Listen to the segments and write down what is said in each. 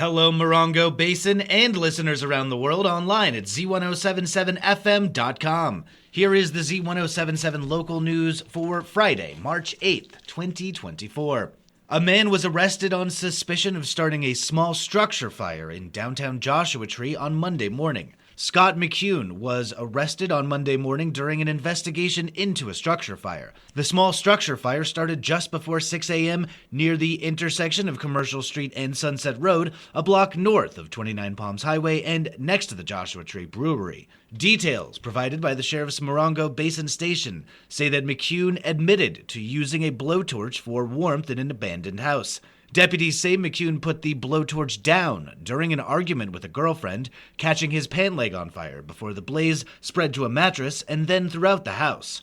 Hello, Morongo Basin and listeners around the world online at Z107.7 FM.com. Here is the Z107.7 local news for Friday, March 8th, 2024. A man was arrested on suspicion of starting a small structure fire in downtown Joshua Tree on Monday morning. Scott McCune was arrested on Monday morning during an investigation into a structure fire. The small structure fire started just before 6 a.m. near the intersection of Commercial Street and Sunset Road, a block north of 29 Palms Highway and next to the Joshua Tree Brewery. Details provided by the Sheriff's Morongo Basin Station say that McCune admitted to using a blowtorch for warmth in an abandoned house. Deputies say McCune put the blowtorch down during an argument with a girlfriend, catching his pant leg on fire before the blaze spread to a mattress and then throughout the house.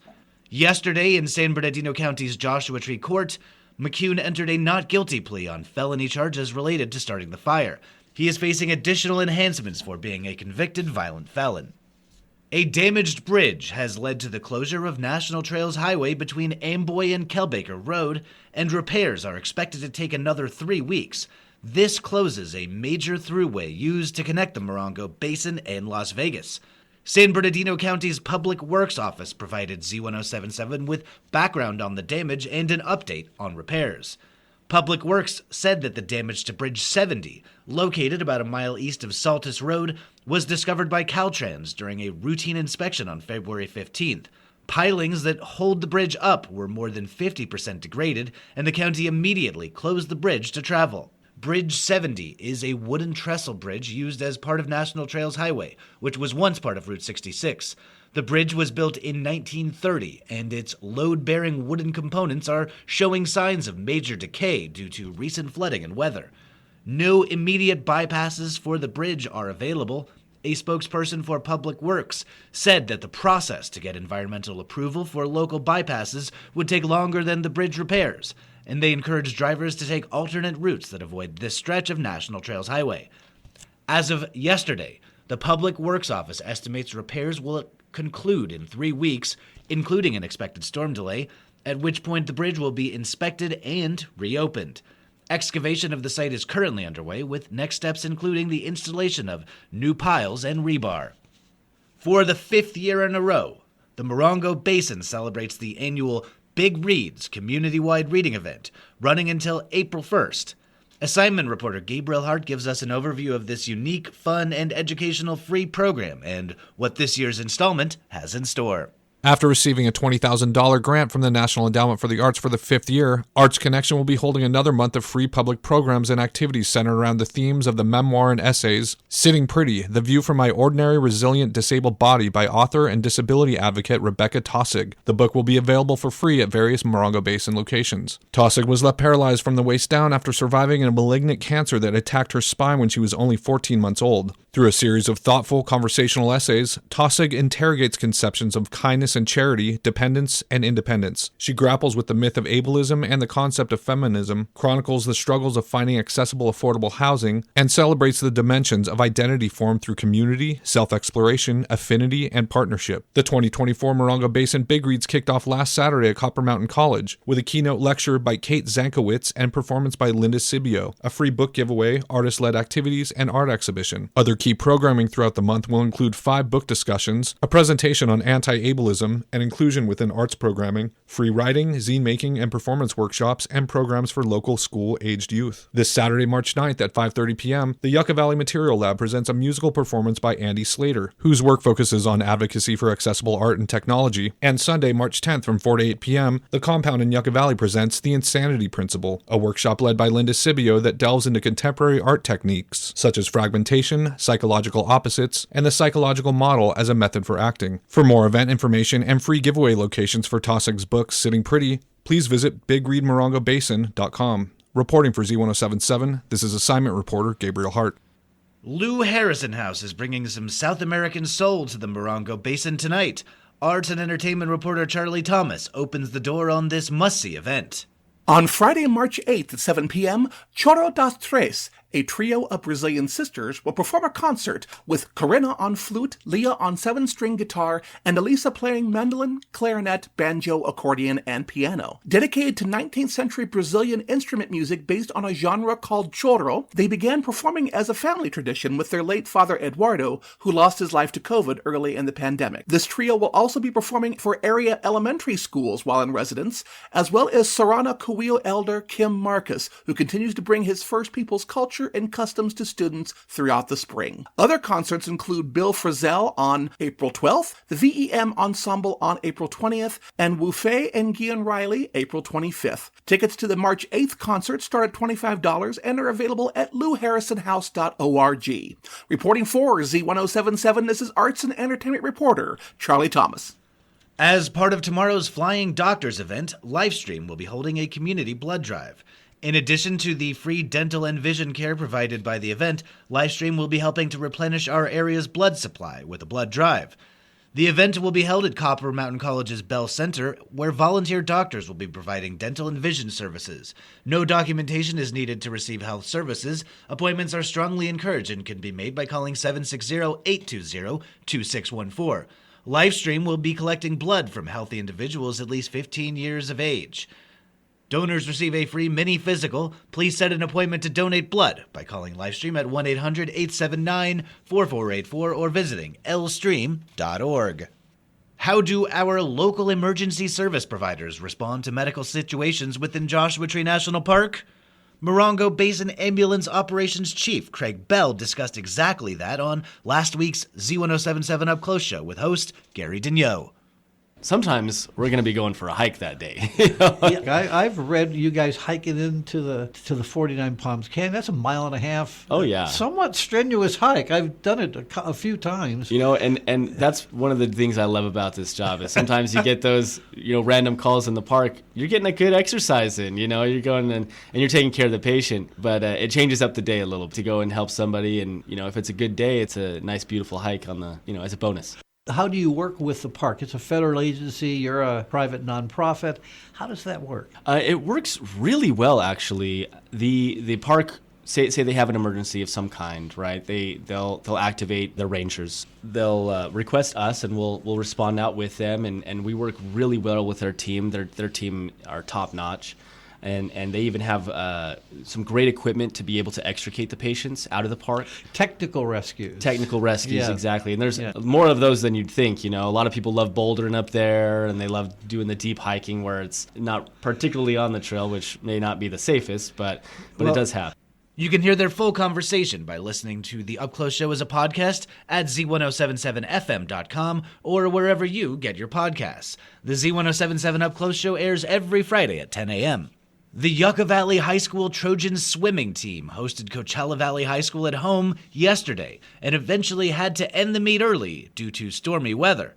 Yesterday in San Bernardino County's Joshua Tree Court, McCune entered a not guilty plea on felony charges related to starting the fire. He is facing additional enhancements for being a convicted violent felon. A damaged bridge has led to the closure of National Trails Highway between Amboy and Kelbaker Road, and repairs are expected to take another 3 weeks. This closes a major throughway used to connect the Morongo Basin and Las Vegas. San Bernardino County's Public Works Office provided Z107.7 with background on the damage and an update on repairs. Public Works said that the damage to Bridge 70, located about a mile east of Saltus Road, was discovered by Caltrans during a routine inspection on February 15th. Pilings that hold the bridge up were more than 50% degraded, and the county immediately closed the bridge to travel. Bridge 70 is a wooden trestle bridge used as part of National Trails Highway, which was once part of Route 66. The bridge was built in 1930, and its load-bearing wooden components are showing signs of major decay due to recent flooding and weather. No immediate bypasses for the bridge are available. A spokesperson for Public Works said that the process to get environmental approval for local bypasses would take longer than the bridge repairs, and they encourage drivers to take alternate routes that avoid this stretch of National Trails Highway. As of yesterday, the Public Works Office estimates repairs will conclude in 3 weeks, including an expected storm delay, at which point the bridge will be inspected and reopened. Excavation of the site is currently underway, with next steps including the installation of new piles and rebar. For the 5th year in a row, the Morongo Basin celebrates the annual Big Reads community-wide reading event, running until April 1st. Assignment reporter Gabriel Hart gives us an overview of this unique, fun, and educational free program and what this year's installment has in store. After receiving a $20,000 grant from the National Endowment for the Arts for the 5th year, Arts Connection will be holding another month of free public programs and activities centered around the themes of the memoir and essays Sitting Pretty, The View from My Ordinary Resilient Disabled Body by author and disability advocate Rebecca Tossig. The book will be available for free at various Morongo Basin locations. Tossig was left paralyzed from the waist down after surviving a malignant cancer that attacked her spine when she was only 14 months old. Through a series of thoughtful conversational essays, Tossig interrogates conceptions of kindness and charity, dependence and independence. She grapples with the myth of ableism and the concept of feminism, chronicles the struggles of finding accessible, affordable housing, and celebrates the dimensions of identity formed through community, self-exploration, affinity, and partnership. The 2024 Morongo Basin Big Reads kicked off last Saturday at Copper Mountain College with a keynote lecture by Kate Zankowitz and performance by Linda Sibio, a free book giveaway, artist-led activities, and art exhibition. Other key programming throughout the month will include 5 book discussions, a presentation on anti-ableism and inclusion within arts programming, free writing, zine making, and performance workshops, and programs for local school-aged youth. This Saturday, March 9th at 5:30 p.m., the Yucca Valley Material Lab presents a musical performance by Andy Slater, whose work focuses on advocacy for accessible art and technology. And Sunday, March 10th from 4 to 8 p.m., the Compound in Yucca Valley presents The Insanity Principle, a workshop led by Linda Sibio that delves into contemporary art techniques, such as fragmentation, psychological opposites, and the psychological model as a method for acting. For more event information and free giveaway locations for Tossig's book, Sitting Pretty, please visit bigreadmorongobasin.com. Reporting for Z107.7, this is assignment reporter Gabriel Hart. Lou Harrison House is bringing some South American soul to the Morongo Basin tonight. Arts and entertainment reporter Charlie Thomas opens the door on this must-see event. On Friday, March 8th at 7 p.m., Choro das Tres, A trio of Brazilian sisters will perform a concert with Corinna on flute, Leah on 7-string guitar, and Elisa playing mandolin, clarinet, banjo, accordion, and piano. Dedicated to 19th century Brazilian instrument music based on a genre called choro, they began performing as a family tradition with their late father Eduardo, who lost his life to COVID early in the pandemic. This trio will also be performing for area elementary schools while in residence, as well as Sarana Kuil elder Kim Marcus, who continues to bring his First Peoples culture and customs to students throughout the spring. Other concerts include Bill Frisell on April 12th, the VEM Ensemble on April 20th, and Wu Fei and Gian Riley April 25th. Tickets to the March 8th concert start at $25 and are available at louharrisonhouse.org. Reporting for Z107.7, this is arts and entertainment reporter Charlie Thomas. As part of tomorrow's Flying Doctors event, Livestream will be holding a community blood drive. In addition to the free dental and vision care provided by the event, Livestream will be helping to replenish our area's blood supply with a blood drive. The event will be held at Copper Mountain College's Bell Center, where volunteer doctors will be providing dental and vision services. No documentation is needed to receive health services. Appointments are strongly encouraged and can be made by calling 760-820-2614. Livestream will be collecting blood from healthy individuals at least 15 years of age. Donors receive a free mini physical. Please set an appointment to donate blood by calling Livestream at 1-800-879-4484 or visiting lstream.org. How do our local emergency service providers respond to medical situations within Joshua Tree National Park? Morongo Basin Ambulance Operations Chief Craig Bell discussed exactly that on last week's Z107.7 Up Close show with host Gary Daigneault. Sometimes we're going to be going for a hike that day. Yeah, I've read you guys hiking into the 49 Palms Canyon. That's 1.5 miles. Oh, yeah. Somewhat strenuous hike. I've done it a few times. And that's one of the things I love about this job is sometimes you get those, random calls in the park. You're getting a good exercise in, you're going and you're taking care of the patient. But it changes up the day a little to go and help somebody. And, if it's a good day, it's a nice, beautiful hike on the, as a bonus. How do you work with the park? It's a federal agency. You're a private nonprofit. How does that work? It works really well, actually. The park, say they have an emergency of some kind, right? They'll activate their rangers. They'll request us, and we'll respond out with them. And we work really well with their team. Their team are top notch. And they even have some great equipment to be able to extricate the patients out of the park. Technical rescues, yeah. Exactly. And there's more of those than you'd think. A lot of people love bouldering up there, and they love doing the deep hiking where it's not particularly on the trail, which may not be the safest, but it does happen. You can hear their full conversation by listening to the Up Close show as a podcast at Z107.7fm.com or wherever you get your podcasts. The Z107.7 Up Close show airs every Friday at 10 a.m. The Yucca Valley High School Trojans swimming team hosted Coachella Valley High School at home yesterday and eventually had to end the meet early due to stormy weather.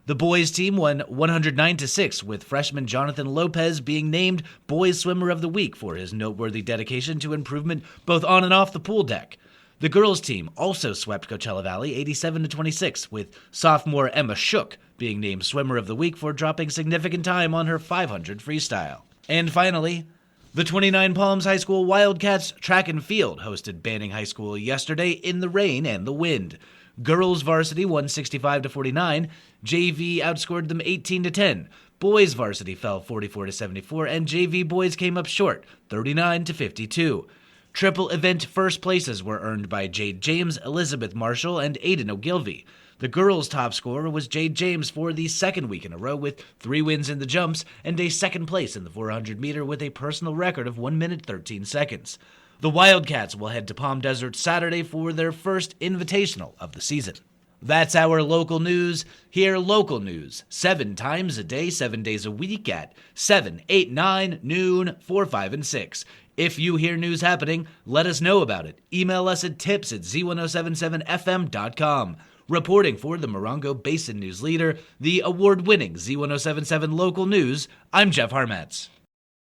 The boys team won 109-6, with freshman Jonathan Lopez being named Boys Swimmer of the Week for his noteworthy dedication to improvement both on and off the pool deck. The girls team also swept Coachella Valley 87-26, with sophomore Emma Shook being named Swimmer of the Week for dropping significant time on her 500 freestyle. And finally, the 29 Palms High School Wildcats track and field hosted Banning High School yesterday in the rain and the wind. Girls varsity won 65-49, JV outscored them 18-10. Boys varsity fell 44-74, and JV boys came up short, 39-52. Triple event first places were earned by Jade James, Elizabeth Marshall, and Aiden Ogilvy. The girls' top scorer was Jade James for the second week in a row with 3 wins in the jumps and a second place in the 400-meter with a personal record of 1 minute 13 seconds. The Wildcats will head to Palm Desert Saturday for their first invitational of the season. That's our local news. Hear local news 7 times a day, 7 days a week at 7, 8, 9, noon, 4, 5, and 6. If you hear news happening, let us know about it. Email us at tips@z1077fm.com. Reporting for the Morongo Basin News Leader, the award-winning Z107.7 Local News, I'm Jeff Harmatz.